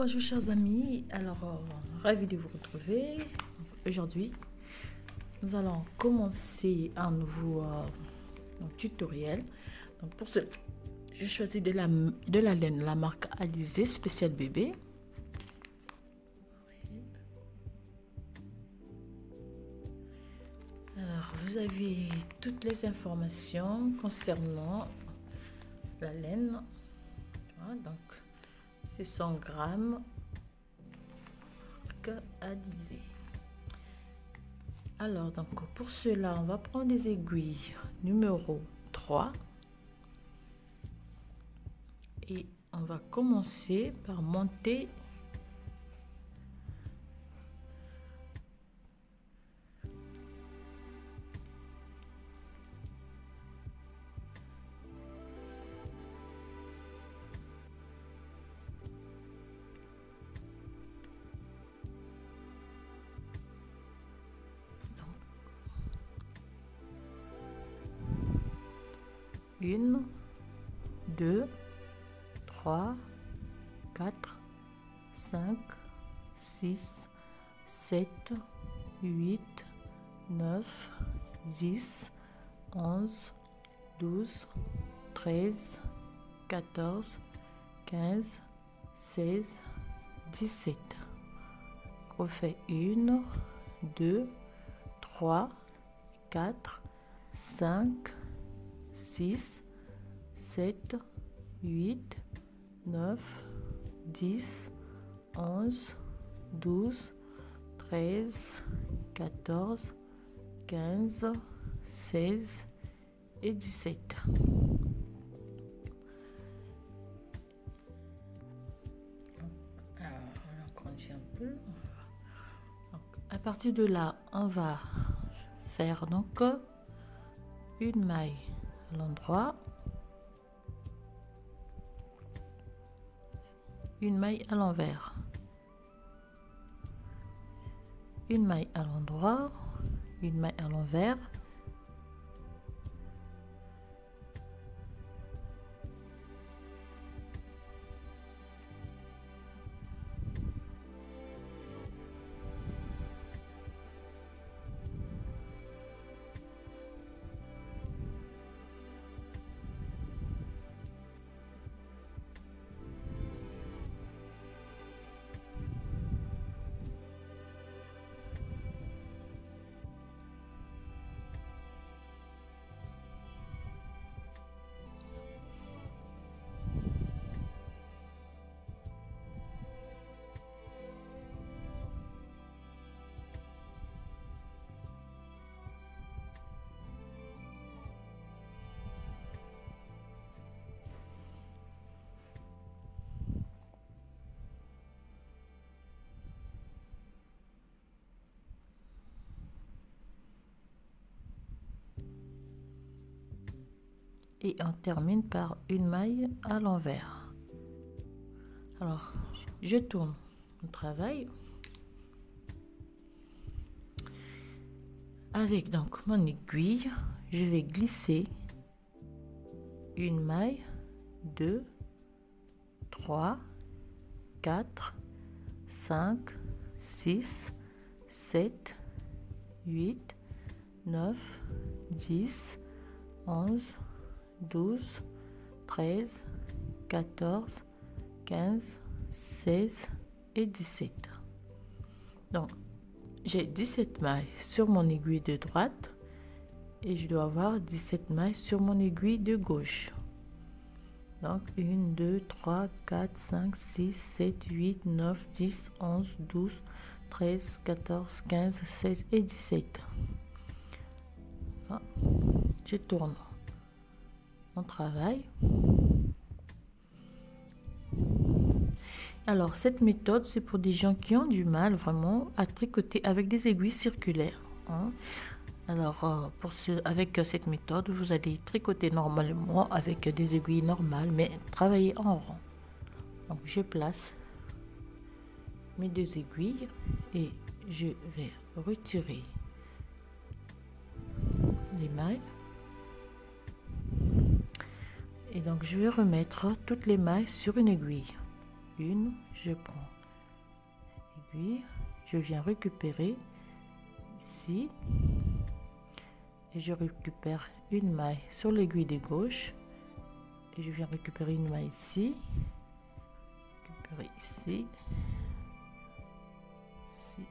Bonjour chers amis, alors ravi de vous retrouver. Aujourd'hui, nous allons commencer un nouveau tutoriel. Donc pour ce, j'ai choisi de la laine, la marque Alizé spécial bébé. Alors vous avez toutes les informations concernant la laine. Voilà, donc c'est 100 grammes Alizé. Alors donc pour cela on va prendre des aiguilles numéro 3 et on va commencer par monter une, 2, 3, 4, 5, 6, 7, 8, 9, 10, 11, 12, 13, 14, 15, 16, 17. On fait 1, 2, 3, 4, 5, 6, 7, 8, 9, 10, 11, 12, 13, 14, 15, 16 et 17. Alors, on agrandit un peu. Donc, à partir de là, on va faire donc une maille à l'endroit, une maille à l'envers, une maille à l'endroit, une maille à l'envers, et on termine par une maille à l'envers. Alors je tourne mon travail avec donc mon aiguille, je vais glisser une maille, 2, 3, 4, 5, 6, 7, 8, 9, 10, 11, 12, 13, 14, 15, 16 et 17. Donc, j'ai 17 mailles sur mon aiguille de droite et je dois avoir 17 mailles sur mon aiguille de gauche. Donc, 1, 2, 3, 4, 5, 6, 7, 8, 9, 10, 11, 12, 13, 14, 15, 16 et 17. Je tourne mon travail. Alors cette méthode c'est pour des gens qui ont du mal vraiment à tricoter avec des aiguilles circulaires, hein. Alors avec cette méthode vous allez tricoter normalement avec des aiguilles normales mais travailler en rond. Donc je place mes deux aiguilles et je vais retirer les mailles. Et donc je vais remettre toutes les mailles sur une aiguille. une, je prends cette aiguille, je viens récupérer ici et je récupère une maille sur l'aiguille de gauche et je viens récupérer une maille ici, récupérer ici, ici.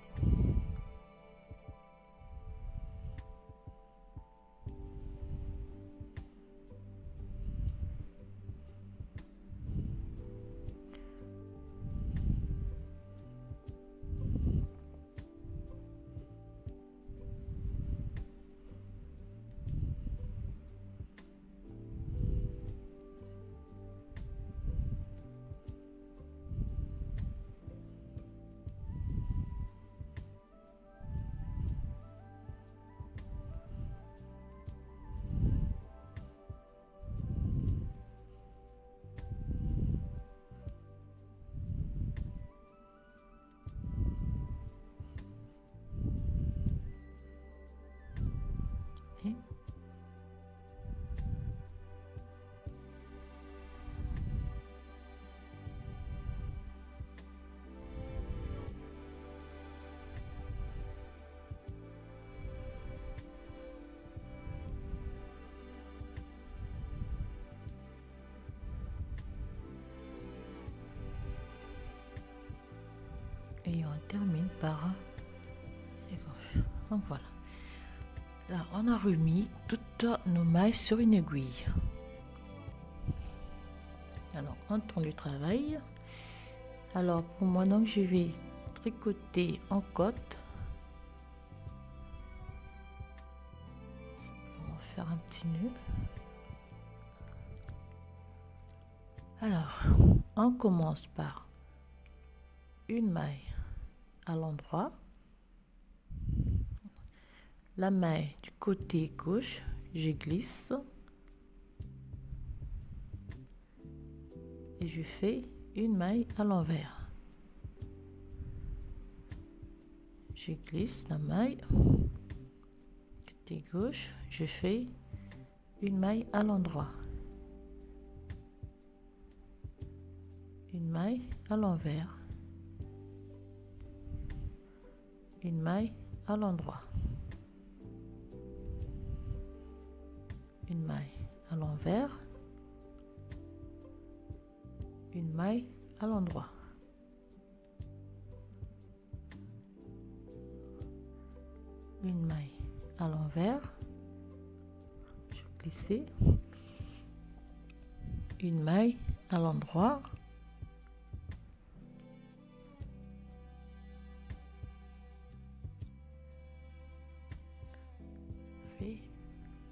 Et on termine par donc voilà, là on a remis toutes nos mailles sur une aiguille. Alors on tourne le travail. Alors pour moi, donc je vais tricoter en côte, on va faire un petit nœud. Alors on commence par une maille à l'endroit, la maille du côté gauche, je glisse et je fais une maille à l'envers. Je glisse la maille côté gauche, je fais une maille à l'endroit, une maille à l'envers, une maille à l'endroit, une maille à l'envers, une maille à l'endroit, une maille à l'envers, je vais glisser, une maille à l'endroit,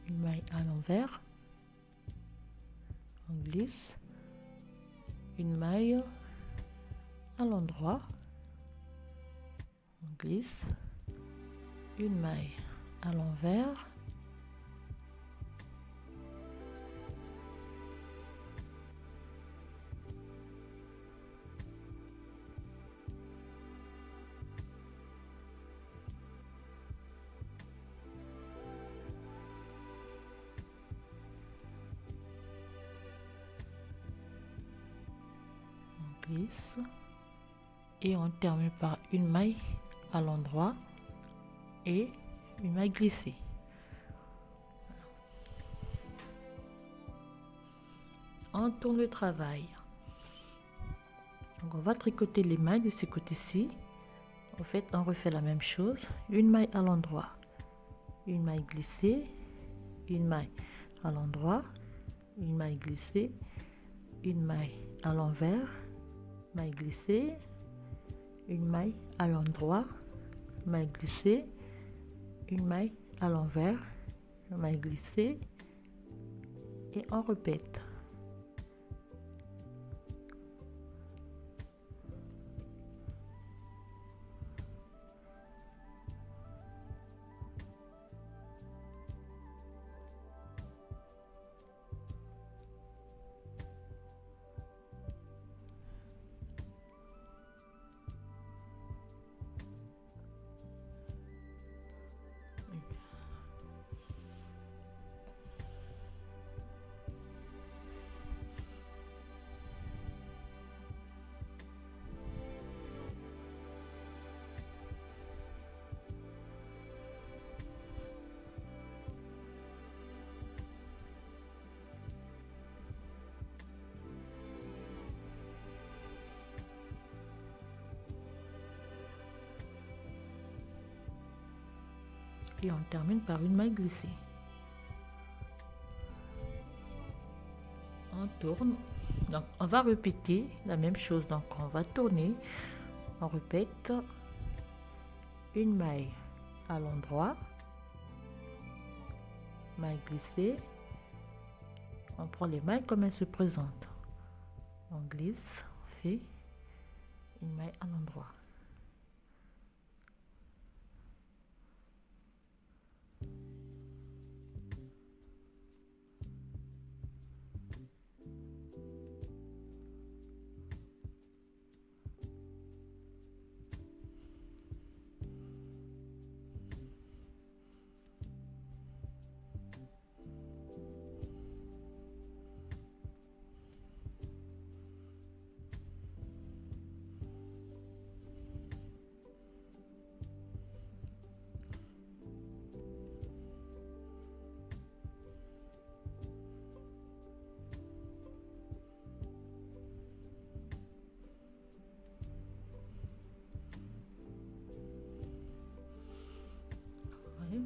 une maille à l'envers, on glisse, une maille à l'endroit, on glisse, une maille à l'envers, glisse et on termine par une maille à l'endroit et une maille glissée. On tourne le travail. Donc on va tricoter les mailles de ce côté-ci. En fait, on refait la même chose, une maille à l'endroit, une maille glissée, une maille à l'endroit, une maille glissée, une maille à l'envers, maille glissée, une maille à l'endroit, maille glissée, une maille à l'envers, maille glissée et on répète. Et on termine par une maille glissée. On tourne. Donc, on va répéter la même chose. Donc, on va tourner. On répète une maille à l'endroit. Maille glissée. On prend les mailles comme elles se présentent. On glisse, on fait une maille à l'endroit. Oui.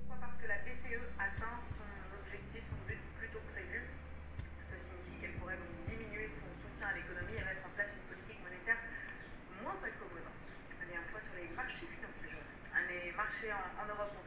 Parce que la BCE atteint son objectif, son but plus tôt que prévu. Ça signifie qu'elle pourrait donc diminuer son soutien à l'économie et mettre en place une politique monétaire moins accommodante. Allez, un point sur les marchés financiers. Les marchés en Europe ont